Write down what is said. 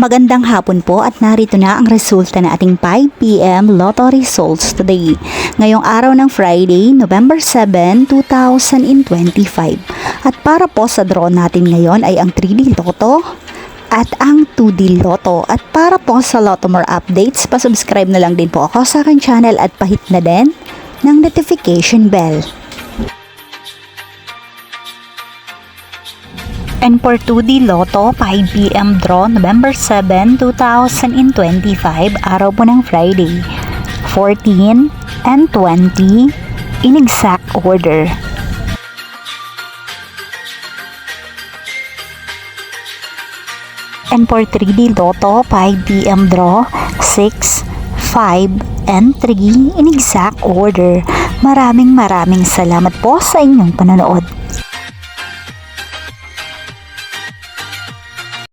Magandang hapon po at narito na ang resulta ng ating 5 PM Lotto results today. Ngayong araw ng Friday, November 7, 2025. At para po sa draw natin ngayon ay ang 3D Lotto at ang 2D Lotto. At para po sa Lotto More updates, pasubscribe na lang din po ako sa aking channel at pahit na din ng notification bell. And for 2D Lotto, 5 PM draw, November 7, 2025, araw po ng Friday, 14 and 20 in exact order. And for 3D Lotto, 5 PM draw, 6, 5, and 3 in exact order. Maraming salamat po sa inyong panonood.